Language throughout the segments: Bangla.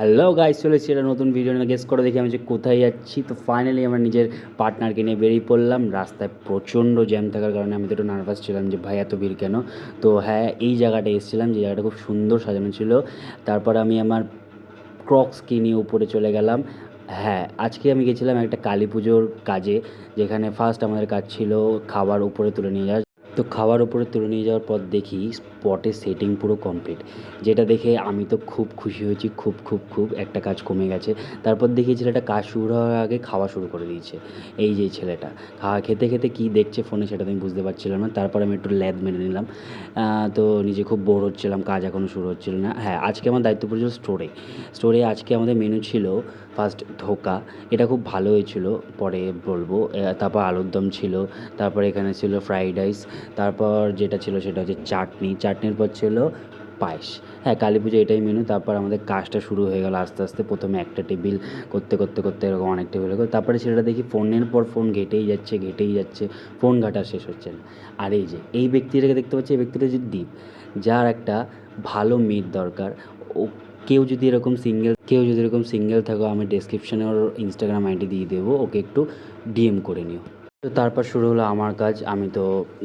হ্যালো গাইস, চলে এসেছি একটা নতুন ভিডিও নিয়ে। গেস করে দেখি আমি যে কোথায় যাচ্ছি। তো ফাইনালি আমার নিজের পার্টনারকে নিয়ে বেরিয়ে পড়লাম। রাস্তায় প্রচণ্ড জ্যাম থাকার কারণে আমি তো একটু নার্ভাস ছিলাম যে ভাই এত ভিড় কেন। তো হ্যাঁ, এই জায়গাটায় এসেছিলাম, যে জায়গাটা খুব সুন্দর সাজানো ছিল। তারপর আমি আমার ক্রক্সকে নিয়ে উপরে চলে গেলাম। হ্যাঁ, আজকে আমি গেছিলাম একটা কালী পুজোর কাজে, যেখানে ফার্স্ট আমাদের কাজ ছিল খাবার উপরে তুলে নিয়ে যাওয়া। তো খাবার উপরে তুলে নিয়ে যাওয়ার পর দেখি স্পটে সেটিং পুরো কমপ্লিট, যেটা দেখে আমি তো খুব খুশি হয়েছি। খুব একটা কাজ কমে গেছে। তারপর দেখি ছেলেটা কাজ শুরু হওয়ার আগে খাওয়া শুরু করে দিয়েছে। এই যে ছেলেটা খাওয়া খেতে খেতে কী দেখছে ফোনে, সেটা তো আমি বুঝতে পারছিলাম না। তারপর আমি একটু ল্যাদ মেরে নিলাম। তো নিজে খুব বোর হচ্ছিলাম, কাজ এখনও শুরু হচ্ছিল না। হ্যাঁ, আজকে আমার দায়িত্ব পড়েছিল স্টোরে। আজকে আমাদের মেনু ছিল ফার্স্ট ধোকা, এটা খুব ভালো হয়েছিল, পরে বলবো। তারপর আলুর দম ছিল, তারপর এখানে ছিল ফ্রাইড রাইস, তারপর যেটা ছিল সেটা হচ্ছে চাটনির পর ছিল পায়েস। হ্যাঁ, কালী পুজো এটাই মেনু। তারপর আমাদের কাজটা শুরু হয়ে গেল আস্তে আস্তে। প্রথমে একটা টেবিল করতে এরকম অনেক টেবিল হয়ে গেল। তারপরে ছেলেটা দেখি ফোনের পর ফোন ঘেটেই যাচ্ছে, ফোন ঘাটা শেষ হচ্ছে না। আর এই যে এই ব্যক্তিটাকে দেখতে পাচ্ছি, এই ব্যক্তিটা হচ্ছে দীপ, যার একটা ভালো মেয়ের দরকার। ও কেউ যদি এরকম সিঙ্গেল থাকো, আমি ডেসক্রিপশানে ওর ইনস্টাগ্রাম আইডি দিয়ে দেবো, ওকে একটু ডিএম করে নিও। তো তারপর শুরু হলো আমার কাজ। আমি তো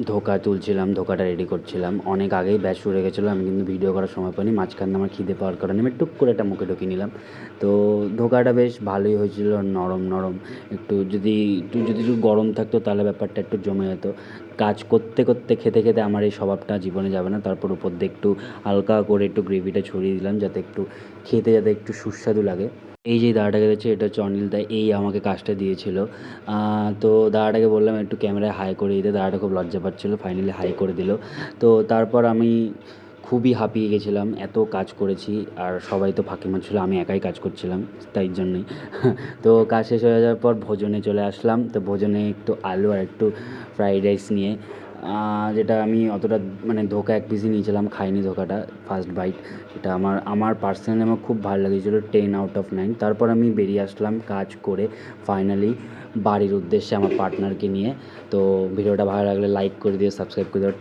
ধোকা তুলছিলাম, ধোকাটা রেডি করছিলাম। অনেক আগেই ব্যাচ শুরু হয়ে গেছিলো, আমি কিন্তু ভিডিও করার সময় পাইনি। মাঝখানে আমার খিদে পাওয়ার কারণে আমি টুক করে এটা মুখে ঢুকিয়ে নিলাম। তো ধোকাটা বেশ ভালোই হয়েছিল, নরম। একটু যদি গরম থাকতো তাহলে ব্যাপারটা একটু জমে যেত। কাজ করতে খেতে আমার এই স্বভাবটা জীবনে যাবে না। তারপর উপর দিয়ে একটু হালকা করে একটু গ্রেভিটা ছড়িয়ে দিলাম, যাতে একটু সুস্বাদু লাগে। এই যে দাদাটাকে দেখছি, এটা হচ্ছে অনিল দা। এই আমাকে কাজটা দিয়েছিল। তো দাদাটাকে বললাম একটু ক্যামেরায় হাই করে দিতে। দাদাটা খুব লজ্জা পাচ্ছিল, ফাইনালি হাই করে দিল। তো তারপর আমি খুবই হাঁপিয়ে গেছিলাম, এত কাজ করেছি। আর সবাই তো ফাঁকি মারছিল, আমি একাই কাজ করছিলাম, তাই জন্যই। তো কাজ শেষ হয়ে যাওয়ার পর ভোজনে চলে আসলাম। তো ভোজনে একটু আলু আর একটু ফ্রাইড রাইস নিয়ে, যেটা আমি অতটা মানে ধোকা এক পিসই নিয়েছিলাম, খাইনি ধোকাটা ফার্স্ট বাইট। এটা আমার পার্সোনালি আমার খুব ভালো লেগেছিলো, 10/9। তারপর আমি বেরিয়ে আসলাম কাজ করে ফাইনালি বাড়ির উদ্দেশ্যে আমার পার্টনারকে নিয়ে। তো ভিডিওটা ভালো লাগলে লাইক করে দিও, সাবস্ক্রাইব করে দিও।